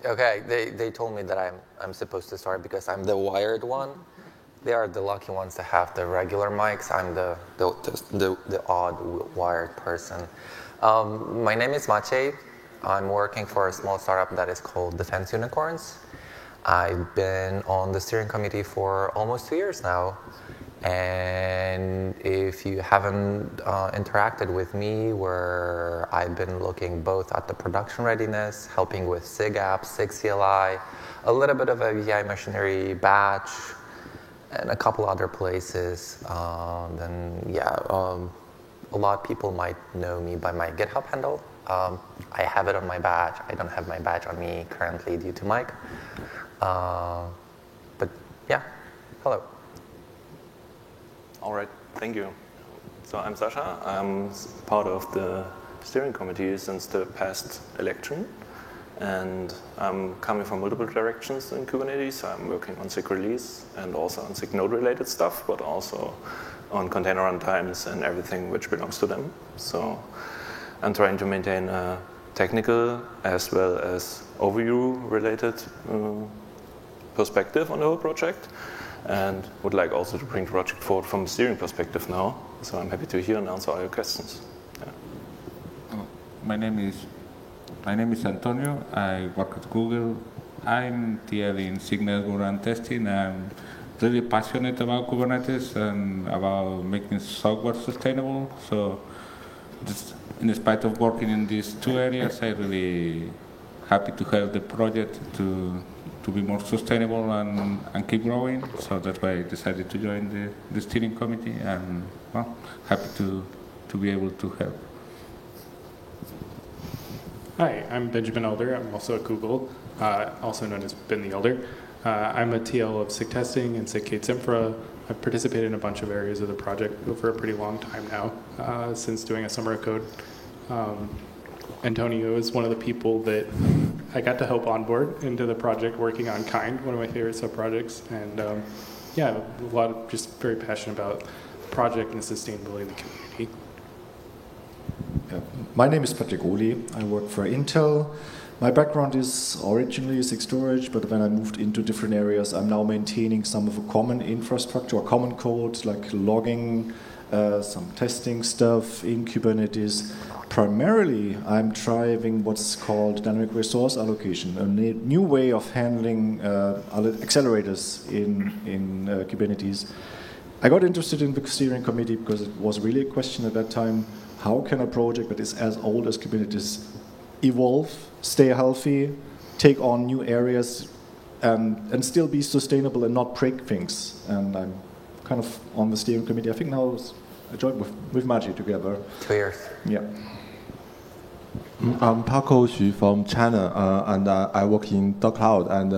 Okay, they told me that I'm supposed to start because I'm the wired one. They are the lucky ones to have the regular mics. I'm the odd wired person. My name is Maciej. I'm working for a small startup that is called Defense Unicorns. I've been on the steering committee for almost 2 years now. And if you haven't interacted with me, where I've been looking both at the production readiness, helping with SIG apps, SIG CLI, a little bit of a VI machinery batch, and a couple other places, a lot of people might know me by my GitHub handle. I have it on my badge. I don't have my badge on me currently due to Mike. But yeah, hello. All right, thank you. So I'm Sasha. I'm part of the steering committee since the past election. And I'm coming from multiple directions in Kubernetes. I'm working on SIG release and also on SIG node related stuff, but also on container runtimes and everything which belongs to them. So I'm trying to maintain a technical as well as overview related perspective on the whole project, and would like also to bring the project forward from a steering perspective now. So I'm happy to hear and answer all your questions. Yeah. My name is Antonio. I work at Google. I'm TL in Signal Run testing. I'm really passionate about Kubernetes and about making software sustainable. So just in spite of working in these two areas, I'm really happy to help the project to be more sustainable and keep growing. So that's why I decided to join the steering committee, and well, happy to be able to help. Hi, I'm Benjamin Elder. I'm also at Google, also known as Ben the Elder. I'm a TL of SIG testing and SIG K8s Infra. I've participated in a bunch of areas of the project for a pretty long time now, since doing a summer of code. Antonio is one of the people that I got to help onboard into the project working on Kind, one of my favorite sub-projects. And just very passionate about the project and the sustainability of the community. Yeah. My name is Patrick Ohly. I work for Intel. My background is originally SIG storage, but when I moved into different areas, I'm now maintaining some of a common infrastructure or common code, like logging, some testing stuff in Kubernetes. Primarily, I'm driving what's called dynamic resource allocation, a new way of handling accelerators in Kubernetes. I got interested in the steering committee because it was really a question at that time: how can a project that is as old as Kubernetes evolve, stay healthy, take on new areas, and still be sustainable and not break things? And I'm kind of on the steering committee. I think now I joined with Maciej together. 2 years. Yeah. I'm Paco Xu from China, and I work in Cloud, and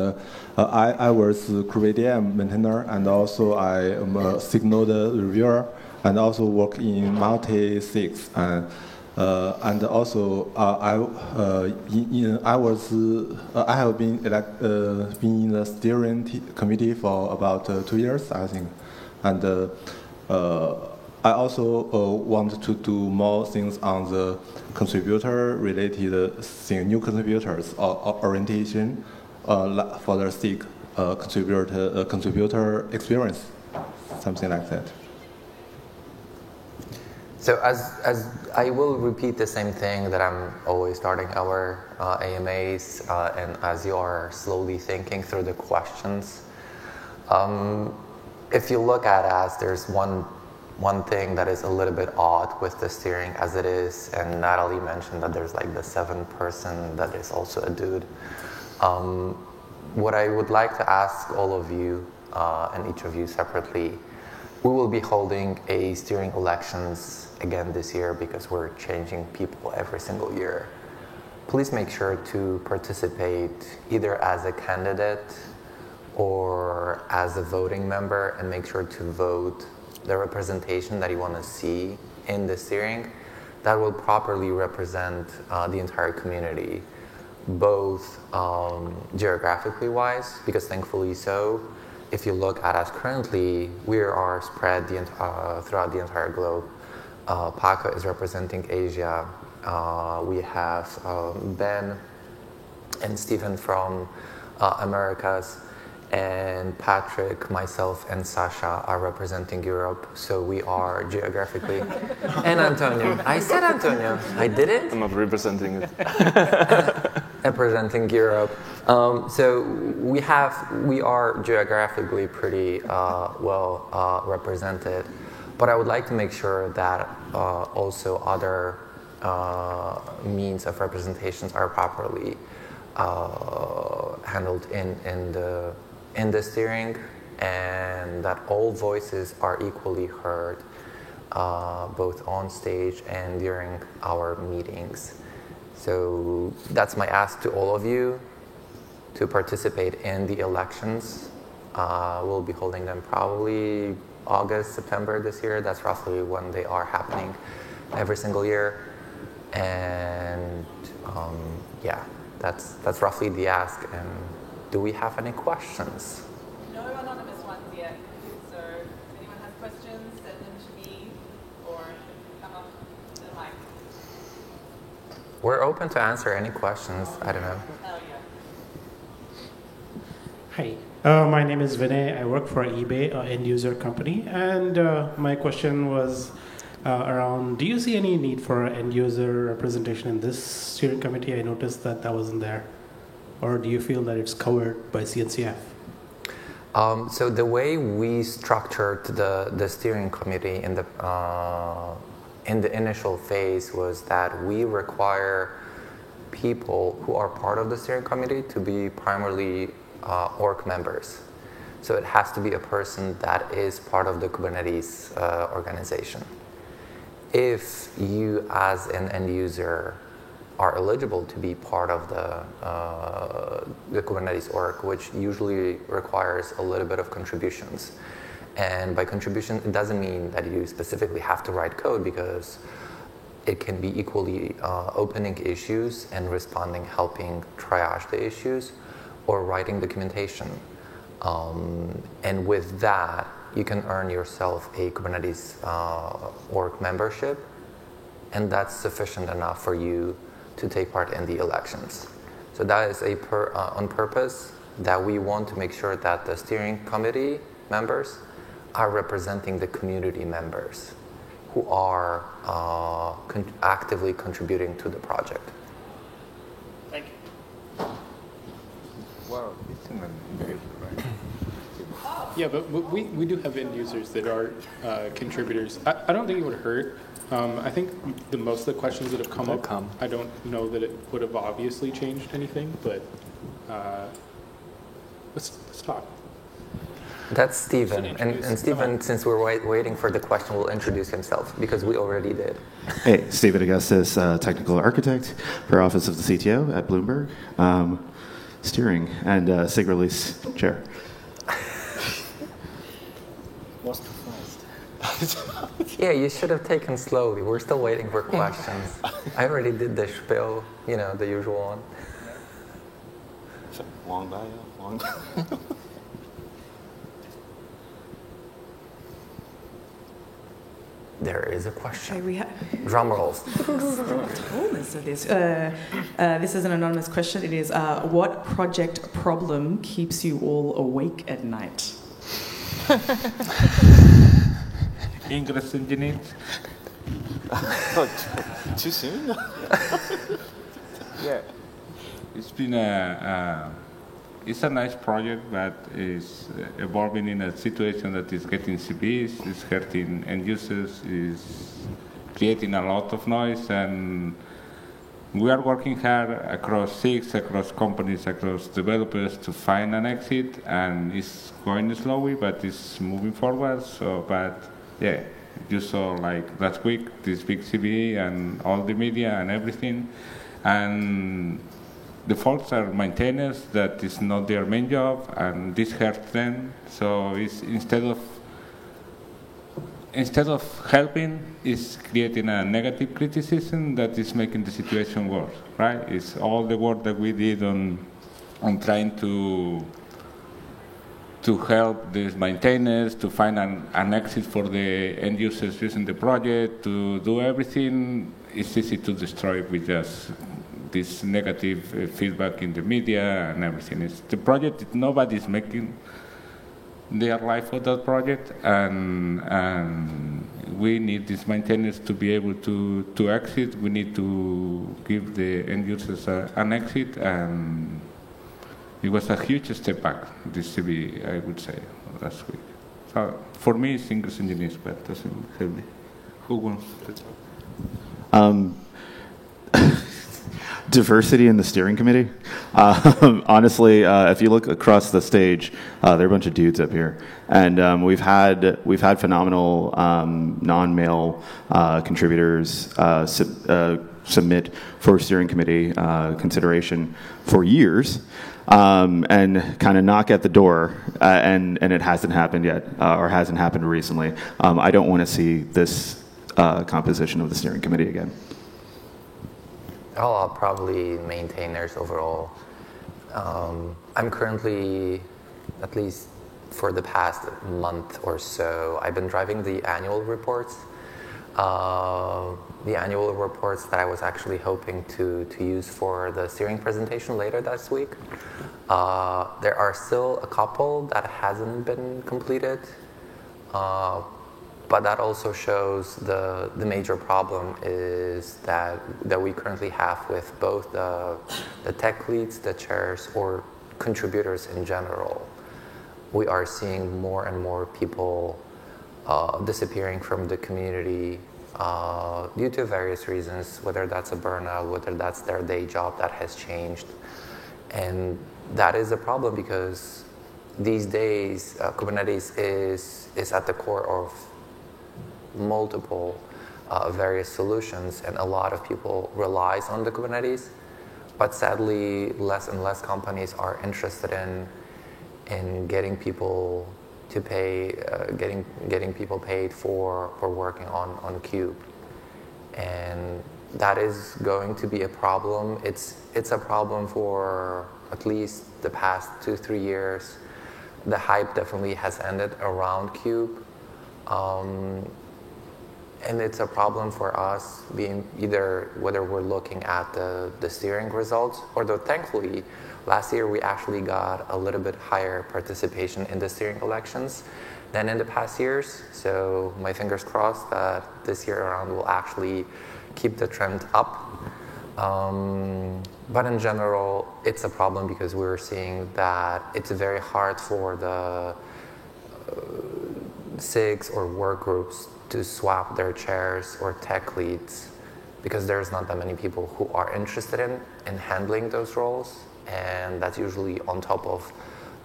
I was a KubeADM maintainer, and also I am a Signal reviewer, and also work in multi-SIGs, and also I have been in the steering committee for about 2 years, I think, and I also want to do more things on the contributor-related thing, new contributors or orientation for the SIG contributor experience, something like that. So as I will repeat the same thing that I'm always starting our AMAs, and as you are slowly thinking through the questions, if you look at it as there's one thing that is a little bit odd with the steering as it is, and Natalie mentioned that there's like the 7th person that is also a dude. What I would like to ask all of you, and each of you separately, we will be holding a steering elections again this year because we're changing people every single year. Please make sure to participate either as a candidate or as a voting member, and make sure to vote the representation that you want to see in the steering that will properly represent the entire community, both geographically wise, because thankfully so, if you look at us currently, we are spread throughout the entire globe. Paco is representing Asia. We have Ben and Stephen from Americas, and Patrick, myself, and Sasha are representing Europe. So we are geographically, and Antonio. I said Antonio. I didn't. I'm not representing it. Representing Europe. So we are geographically pretty well represented, but I would like to make sure that also other means of representations are properly handled in the steering, and that all voices are equally heard, both on stage and during our meetings. So that's my ask to all of you to participate in the elections. We'll be holding them probably August, September this year. That's roughly when they are happening every single year. And yeah, that's roughly the ask. And do we have any questions? No anonymous ones yet. So if anyone has questions, send them to me or come up to the mic. We're open to answer any questions. I don't know. Hell yeah. Hi, my name is Vinay. I work for eBay, an end user company. And my question was around, do you see any need for end user representation in this steering committee? I noticed that wasn't there. Or do you feel that it's covered by CNCF? So the way we structured the steering committee in the initial phase was that we require people who are part of the steering committee to be primarily org members. So it has to be a person that is part of the Kubernetes organization. If you as an end user are eligible to be part of the Kubernetes org, which usually requires a little bit of contributions. And by contribution, it doesn't mean that you specifically have to write code, because it can be equally opening issues and responding, helping triage the issues, or writing documentation. And with that, you can earn yourself a Kubernetes org membership, and that's sufficient enough for you to take part in the elections. So that is on purpose, that we want to make sure that the steering committee members are representing the community members who are actively contributing to the project. Thank you. Well, it's an individual, right? Yeah, but we do have end users that are contributors. I don't think it would hurt. I think most of the questions that have come up, I don't know that it would have obviously changed anything, but let's talk. That's Stephen. And Stephen, since we're waiting for the question, will introduce himself, because we already did. Hey, Stephen Augustus, technical architect for Office of the CTO at Bloomberg, steering and SIG release chair. Yeah, you should have taken slowly. We're still waiting for questions. I already did the spiel, the usual one. Long bio, There is a question. Okay, we Drum rolls. Fullness of this. This is an anonymous question. It is, what project problem keeps you all awake at night? Ingress engineers. Too soon? Yeah. It's been it's a nice project, but is evolving in a situation that is getting CVs, is hurting end users, is creating a lot of noise, and we are working hard across SIGs, across companies, across developers to find an exit, and it's going slowly, but it's moving forward. So, but yeah, you saw like last week this big CV and all the media and everything, and the folks are maintainers. That is not their main job, and this hurts them. So it's instead of helping, is creating a negative criticism that is making the situation worse, right? It's all the work that we did on trying to help these maintainers to find an exit for the end users using the project, to do everything. It's easy to destroy with just this negative feedback in the media and everything. It's the project, nobody's making their life for that project, and we need these maintainers to be able to exit. We need to give the end users an exit, and it was a huge step back, this CB, I would say, last week. So for me, it's Ingress engineers, but it doesn't help me. Who wants to talk? Diversity in the steering committee. Honestly, if you look across the stage, there are a bunch of dudes up here, and we've had phenomenal non-male contributors submit for steering committee consideration for years, and kind of knock at the door, and it hasn't happened yet, or hasn't happened recently. I don't want to see this composition of the steering committee again. I'll probably maintainers overall. I'm currently, at least for the past month or so, I've been driving the annual reports. The annual reports that I was actually hoping to use for the steering presentation later this week. There are still a couple that hasn't been completed. But that also shows the major problem is that we currently have with both the tech leads, the chairs, or contributors in general. We are seeing more and more people disappearing from the community due to various reasons, whether that's a burnout, whether that's their day job that has changed. And that is a problem because these days Kubernetes is at the core of multiple various solutions, and a lot of people relies on the Kubernetes, but sadly less and less companies are interested in getting people to pay, getting people paid for working on Kube, and that is going to be a problem. It's a problem for at least the past 2-3 years. The hype definitely has ended around Kube. And it's a problem for us, being either whether we're looking at the steering results, although thankfully last year we actually got a little bit higher participation in the steering elections than in the past years. So my fingers crossed that this year around we'll actually keep the trend up. But in general, it's a problem because we're seeing that it's very hard for the SIGs or work groups to swap their chairs or tech leads because there's not that many people who are interested in handling those roles, and that's usually on top of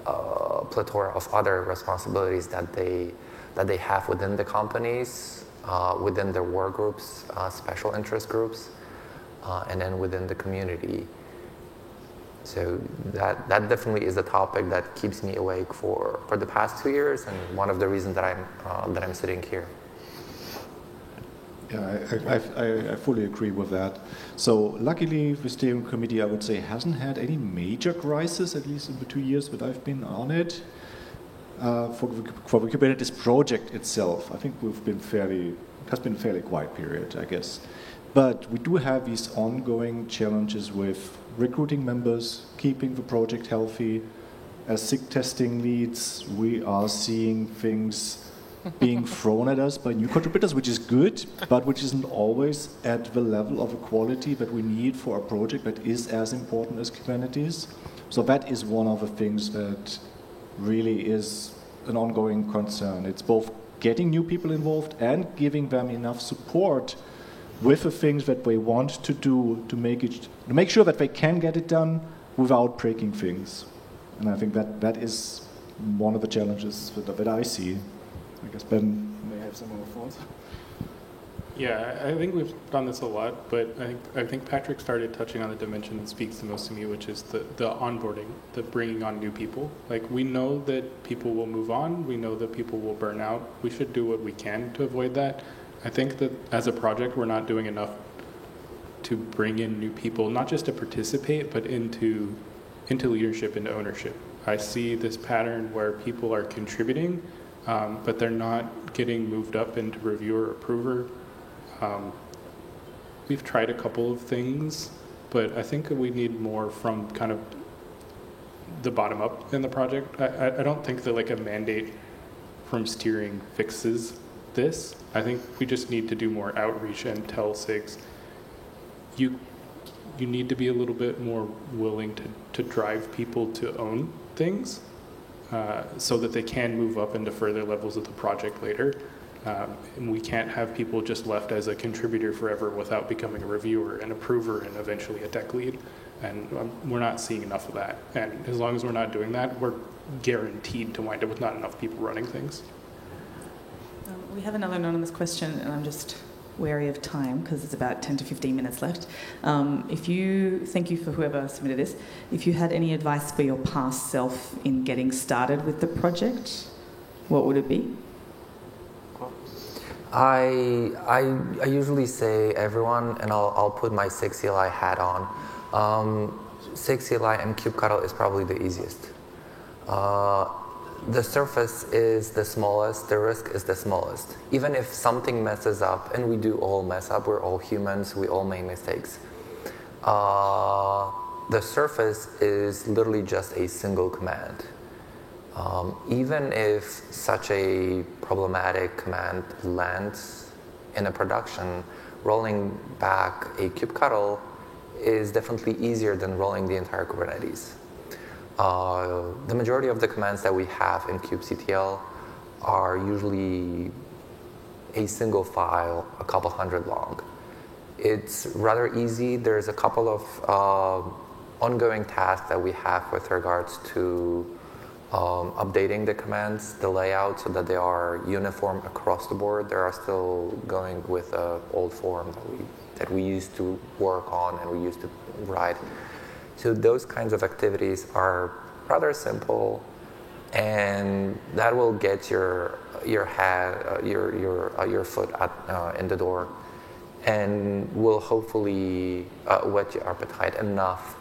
a plethora of other responsibilities that they have within the companies, within their work groups, special interest groups, and then within the community. So that definitely is a topic that keeps me awake for the past 2 years, and one of the reasons that I'm sitting here. Yeah, I fully agree with that. So luckily, the steering committee, I would say, hasn't had any major crisis, at least in the 2 years that I've been on it. For the Kubernetes project itself, I think it has been a fairly quiet period, I guess. But we do have these ongoing challenges with recruiting members, keeping the project healthy. As SIG testing leads, we are seeing things being thrown at us by new contributors, which is good, but which isn't always at the level of quality that we need for a project that is as important as Kubernetes. So that is one of the things that really is an ongoing concern. It's both getting new people involved and giving them enough support with the things that they want to do to make sure that they can get it done without breaking things. And I think that is one of the challenges that I see. I guess Ben may have some more thoughts. Yeah, I think we've done this a lot, but I think Patrick started touching on the dimension that speaks the most to me, which is the onboarding, the bringing on new people. Like, we know that people will move on, we know that people will burn out. We should do what we can to avoid that. I think that as a project, we're not doing enough to bring in new people, not just to participate, but into leadership, into ownership. I see this pattern where people are contributing, but they're not getting moved up into reviewer or approver. We've tried a couple of things but I think we need more from kind of the bottom up in the project. I don't think that like a mandate from steering fixes this. I think we just need to do more outreach and tell SIGs, you need to be a little bit more willing to drive people to own things so that they can move up into further levels of the project later. And we can't have people just left as a contributor forever without becoming a reviewer, an approver, and eventually a tech lead. And we're not seeing enough of that. And as long as we're not doing that, we're guaranteed to wind up with not enough people running things. We have another anonymous question, and I'm just wary of time because it's about 10 to 15 minutes left. Thank you for whoever submitted this. If you had any advice for your past self in getting started with the project, what would it be? I usually say everyone, and I'll put my SIG CLI hat on. SIG CLI and kubectl is probably the easiest. The surface is the smallest, the risk is the smallest. Even if something messes up, and we do all mess up, we're all humans, we all make mistakes. The surface is literally just a single command. Even if such a problematic command lands in a production, rolling back a kubectl is definitely easier than rolling the entire Kubernetes. The majority of the commands that we have in kubectl are usually a single file, a couple hundred long. It's rather easy. There's a couple of ongoing tasks that we have with regards to updating the commands, the layout, so that they are uniform across the board. They are still going with an old form that we used to work on and we used to write. So those kinds of activities are rather simple, and that will get your foot in the door, and will hopefully whet your appetite enough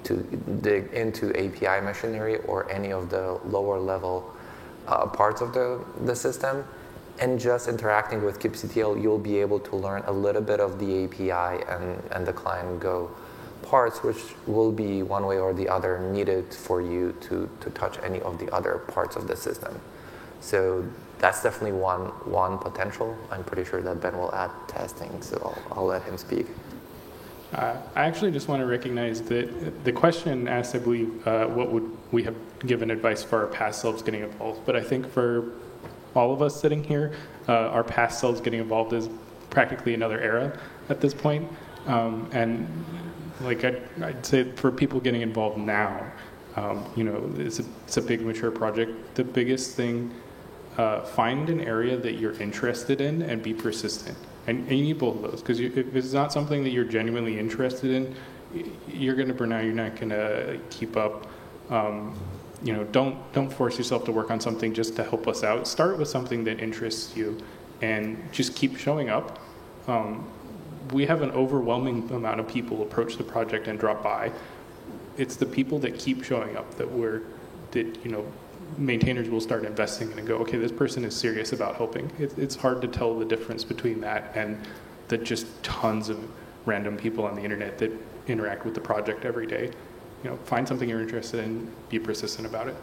to dig into API machinery or any of the lower level parts of the system. And just interacting with kubectl, you'll be able to learn a little bit of the API and the client Go parts, which will be one way or the other needed for you to touch any of the other parts of the system. So that's definitely one potential. I'm pretty sure that Ben will add testing, so I'll let him speak. I actually just want to recognize that the question asked, I believe, what would we have given advice for our past selves getting involved? But I think for all of us sitting here, our past selves getting involved is practically another era at this point. And like I'd say for people getting involved now, it's a big mature project. The biggest thing, find an area that you're interested in and be persistent. And you need both of those, because if it's not something that you're genuinely interested in, you're going to burn out. You're not going to keep up. Don't force yourself to work on something just to help us out. Start with something that interests you, and just keep showing up. We have an overwhelming amount of people approach the project and drop by. It's the people that keep showing up that maintainers will start investing in and go, okay, this person is serious about helping. It's hard to tell the difference between that and the just tons of random people on the internet that interact with the project every day. Find something you're interested in, be persistent about it.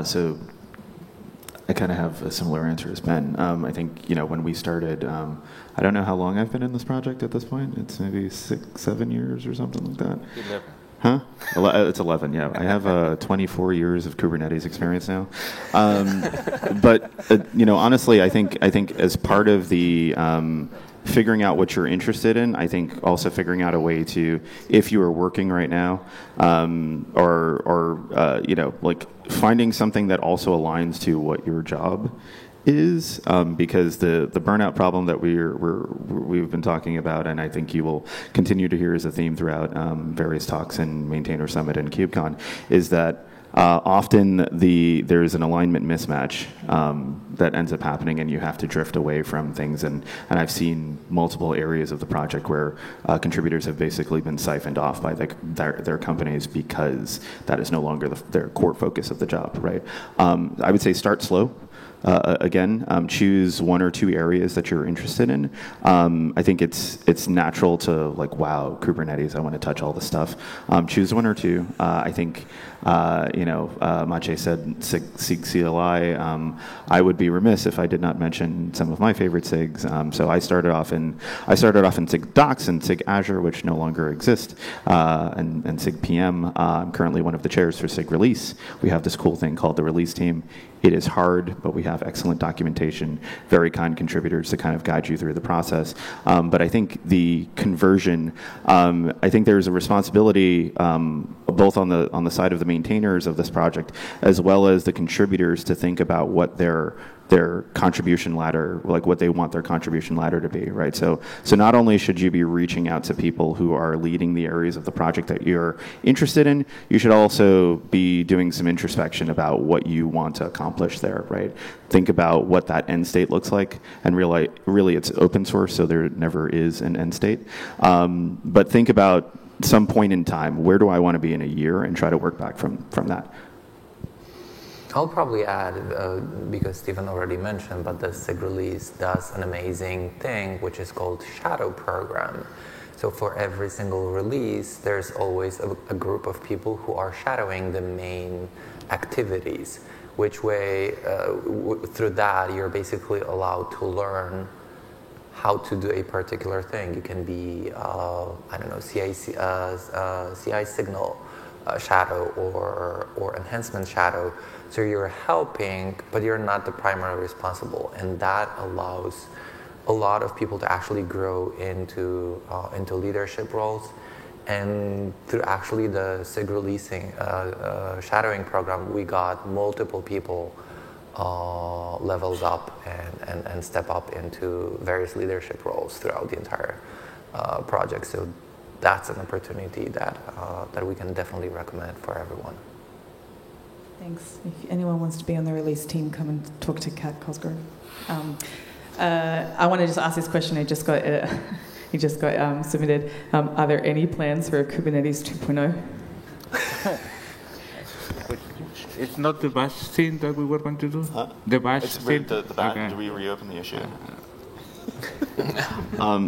So I kind of have a similar answer as Ben. I think, when we started, I don't know how long I've been in this project at this point. It's maybe 6-7 years or something like that. 11. Huh? It's 11, yeah. I have 24 years of Kubernetes experience now. But honestly, I think as part of the figuring out what you're interested in, I think also figuring out a way to, if you are working right now, finding something that also aligns to what your job is, because the burnout problem that we've been talking about, and I think you will continue to hear as a theme throughout various talks in Maintainer Summit and KubeCon, is that often there's an alignment mismatch that ends up happening, and you have to drift away from things. And I've seen multiple areas of the project where contributors have basically been siphoned off by their companies because that is no longer their core focus of the job, right? I would say start slow. choose one or two areas that you're interested in. I think it's natural to like, wow, Kubernetes, I want to touch all the stuff. Choose one or two. I think, Maciej said SIG CLI. I would be remiss if I did not mention some of my favorite SIGs. So I started off in SIG Docs and SIG Azure, which no longer exist, and SIG PM. I'm currently one of the chairs for SIG Release. We have this cool thing called the release team. It is hard, but we have excellent documentation, very kind contributors to kind of guide you through the process. But I think the conversion, I think there's a responsibility both on the side of the maintainers of this project as well as the contributors to think about what their contribution ladder, like what they want their contribution ladder to be, right? So not only should you be reaching out to people who are leading the areas of the project that you're interested in, you should also be doing some introspection about what you want to accomplish there, right? Think about what that end state looks like, and really it's open source, so there never is an end state. But think about some point in time, where do I want to be in a year, and try to work back from that. I'll probably add, because Stephen already mentioned, but the SIG Release does an amazing thing, which is called Shadow Program. So for every single release, there's always a group of people who are shadowing the main activities, which way, through that, you're basically allowed to learn how to do a particular thing. You can be, CI signal shadow or enhancement shadow. So you're helping, but you're not the primary responsible, and that allows a lot of people to actually grow into leadership roles. And through actually the SIG releasing shadowing program, we got multiple people levels up and step up into various leadership roles throughout the entire project. So that's an opportunity that we can definitely recommend for everyone. Thanks. If anyone wants to be on the release team, come and talk to Kat Cosgrove. I want to just ask this question. It just got submitted. Are there any plans for Kubernetes 2.0? It's not the bash thing that we were going to do? Huh? The bash thing? The bash, okay. Do we reopen the issue?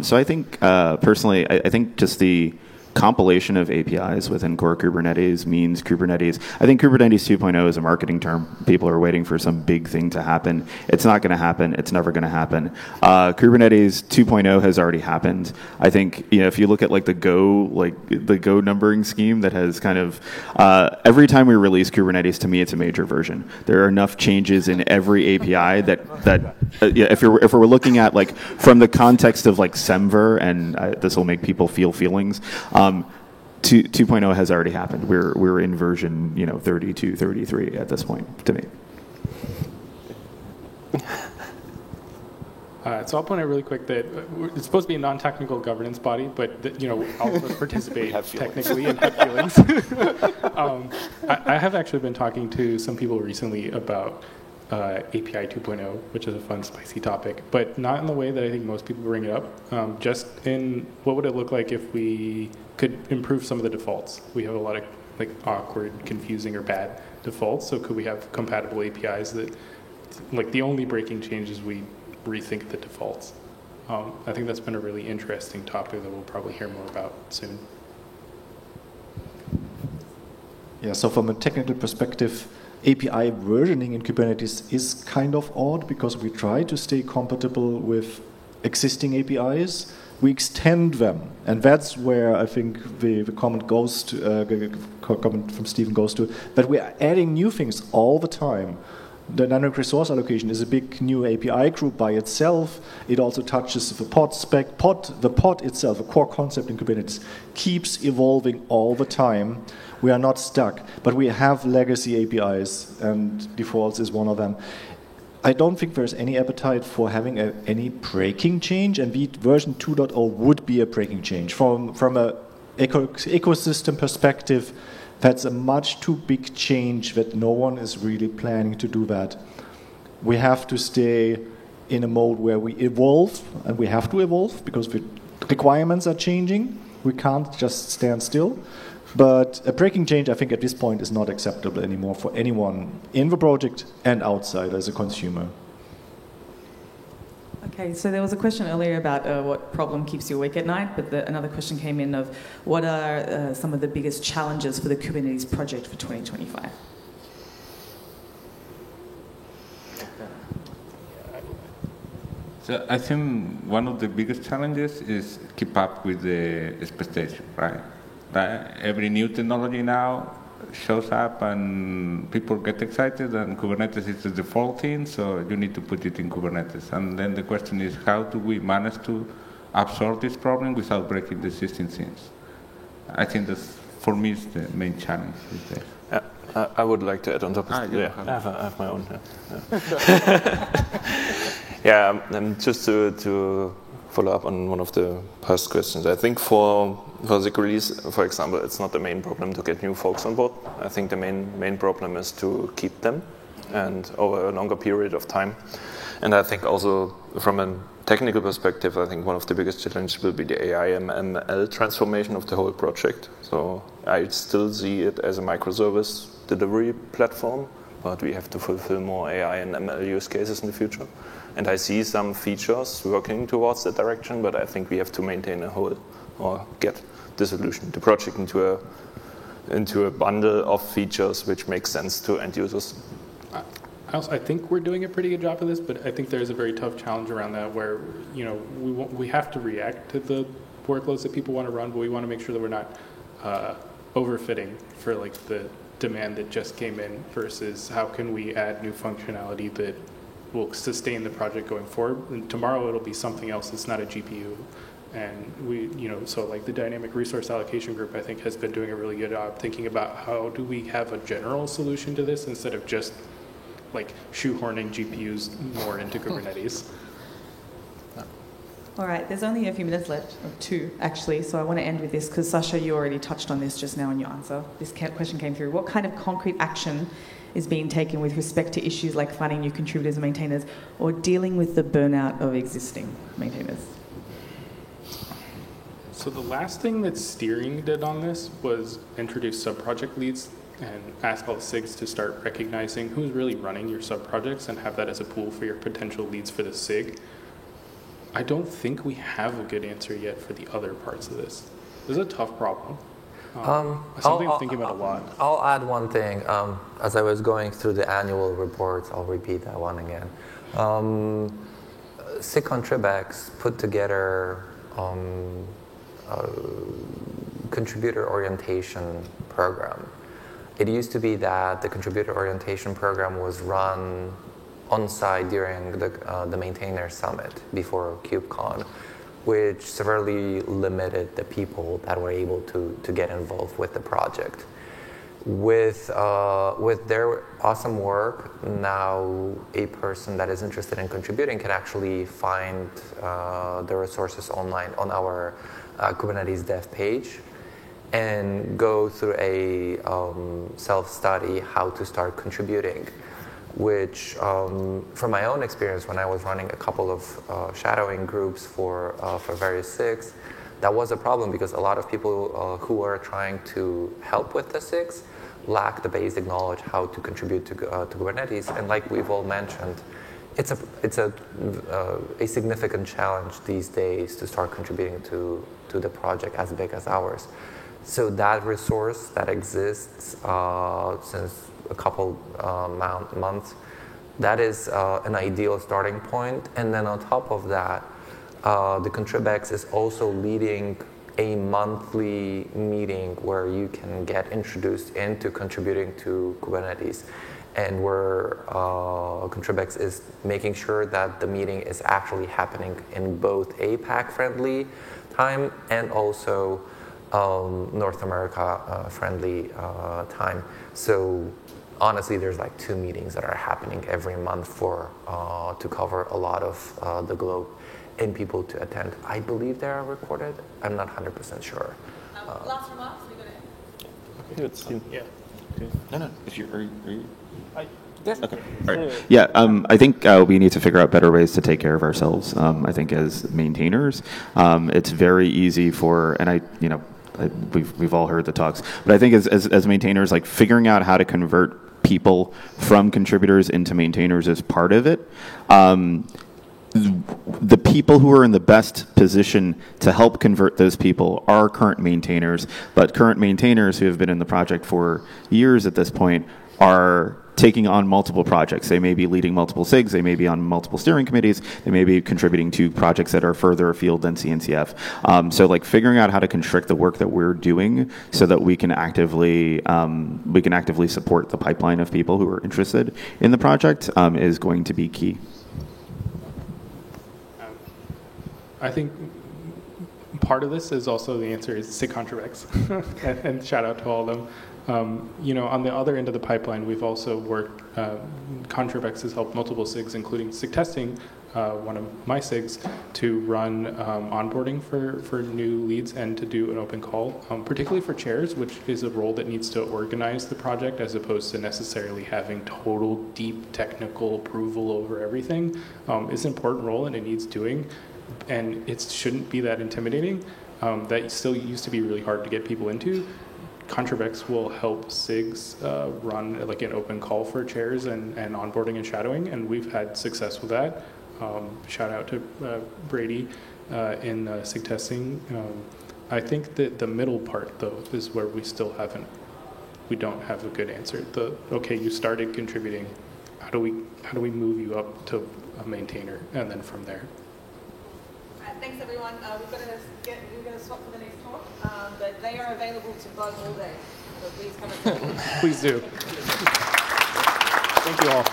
So I think, personally, I think just the compilation of APIs within core Kubernetes means Kubernetes. I think Kubernetes 2.0 is a marketing term. People are waiting for some big thing to happen. It's not going to happen. It's never going to happen. Kubernetes 2.0 has already happened. I think, if you look at the Go numbering scheme that has kind of every time we release Kubernetes, to me, it's a major version. There are enough changes in every API that if we're looking at from the context of Semver, and this will make people feel feelings. 2.0 has already happened. We're in version 32, 33 at this point. To me. So I'll point out really quick that it's supposed to be a non-technical governance body, but all of us participate technically and have feelings. I have actually been talking to some people recently about API 2.0, which is a fun, spicy topic, but not in the way that I think most people bring it up. Just in what would it look like if we could improve some of the defaults? We have a lot of awkward, confusing, or bad defaults. So could we have compatible APIs that, the only breaking change is we rethink the defaults? I think that's been a really interesting topic that we'll probably hear more about soon. Yeah. So from a technical perspective, API versioning in Kubernetes is kind of odd because we try to stay compatible with existing APIs. We extend them, and that's where I think the comment goes to. Comment from Stephen goes to that we are adding new things all the time. The dynamic resource allocation is a big new API group by itself. It also touches the pod spec. The pod itself, a core concept in Kubernetes, keeps evolving all the time. We are not stuck, but we have legacy APIs, and defaults is one of them. I don't think there's any appetite for having any breaking change, and version 2.0 would be a breaking change. From an ecosystem perspective, that's a much too big change that no one is really planning to do that. We have to stay in a mode where we evolve, and we have to evolve because the requirements are changing. We can't just stand still. But a breaking change, I think, at this point is not acceptable anymore for anyone in the project and outside as a consumer. Okay, so there was a question earlier about what problem keeps you awake at night, but another question came in of what are some of the biggest challenges for the Kubernetes project for 2025? So I think one of the biggest challenges is keep up with the expectation, right? Every new technology now shows up and people get excited, and Kubernetes is the default thing, so you need to put it in Kubernetes. And then the question is, how do we manage to absorb this problem without breaking the existing things? I think that's, for me, is the main challenge. I would like to add on top of yeah. I have my own. Yeah, and just to follow up on one of the past questions. I think for the release, for example, it's not the main problem to get new folks on board. I think the main problem is to keep them and over a longer period of time. And I think also from a technical perspective, I think one of the biggest challenges will be the AI/ML transformation of the whole project. So I still see it as a microservice delivery platform, but we have to fulfill more AI and ML use cases in the future. And I see some features working towards that direction, but I think we have to maintain a whole, or get the solution, the project into a bundle of features which make sense to end users. I think we're doing a pretty good job of this, but I think there's a very tough challenge around that where, you know, we have to react to the workloads that people want to run, but we want to make sure that we're not overfitting for like the demand that just came in versus how can we add new functionality that will sustain the project going forward. And tomorrow it'll be something else that's not a GPU. And we, you know, so like the dynamic resource allocation group, I think has been doing a really good job thinking about how do we have a general solution to this instead of just like shoehorning GPUs more into Kubernetes. All right, there's only a few minutes left, or 2 actually, so I want to end with this because Sasha, you already touched on this just now in your answer. This question came through. What kind of concrete action is being taken with respect to issues like finding new contributors and maintainers or dealing with the burnout of existing maintainers? So the last thing that Steering did on this was introduce sub-project leads and ask all the SIGs to start recognizing who's really running your sub-projects and have that as a pool for your potential leads for the SIG. I don't think we have a good answer yet for the other parts of this. This is a tough problem. Something I'm thinking about a lot. I'll add one thing. As I was going through the annual reports, I'll repeat that one again. SIG Contribex put together a contributor orientation program. It used to be that the contributor orientation program was run on-site during the maintainer summit before KubeCon, which severely limited the people that were able to get involved with the project. With their awesome work, now a person that is interested in contributing can actually find the resources online on our Kubernetes dev page and go through a self-study how to start contributing, which from my own experience when I was running a couple of shadowing groups for various SIGs, that was a problem because a lot of people who were trying to help with the SIGs lack the basic knowledge how to contribute to Kubernetes. And like we've all mentioned, it's a significant challenge these days to start contributing to the project as big as ours. So that resource that exists since a couple months, that is an ideal starting point. And then on top of that, the Contribex is also leading a monthly meeting where you can get introduced into contributing to Kubernetes, and where Contribex is making sure that the meeting is actually happening in both APAC-friendly time and also North America friendly time. So honestly, there's like 2 meetings that are happening every month to cover a lot of the globe and people to attend. I believe they are recorded. I'm not 100% sure. Last remarks, we're going to Yeah. Okay. No. If you're, are you? Yes. Okay. All right. Yeah, I think we need to figure out better ways to take care of ourselves. I think as maintainers, it's very easy for, and we've all heard the talks, but I think as maintainers, like figuring out how to convert people from contributors into maintainers is part of it. The people who are in the best position to help convert those people are current maintainers, but current maintainers who have been in the project for years at this point are taking on multiple projects. They may be leading multiple SIGs, they may be on multiple steering committees, they may be contributing to projects that are further afield than CNCF. So like figuring out how to constrict the work that we're doing so that we can actively support the pipeline of people who are interested in the project is going to be key. I think part of this is also the answer is SIG Contribex, and shout out to all of them. On the other end of the pipeline, we've also worked, Contribex has helped multiple SIGs, including SIG testing, one of my SIGs, to run onboarding for new leads and to do an open call, particularly for chairs, which is a role that needs to organize the project as opposed to necessarily having total deep technical approval over everything. It's an important role and it needs doing, and it shouldn't be that intimidating. That still used to be really hard to get people into. Contribex will help SIGs run like an open call for chairs and onboarding and shadowing, and we've had success with that. Shout out to Brady in SIG testing. I think that the middle part, though, is where we don't have a good answer. Okay, you started contributing. How do we move you up to a maintainer, and then from there? Thanks everyone. We're going to swap for the next talk, but they are available to bug all day. So please come and talk. Please do. Thank you all.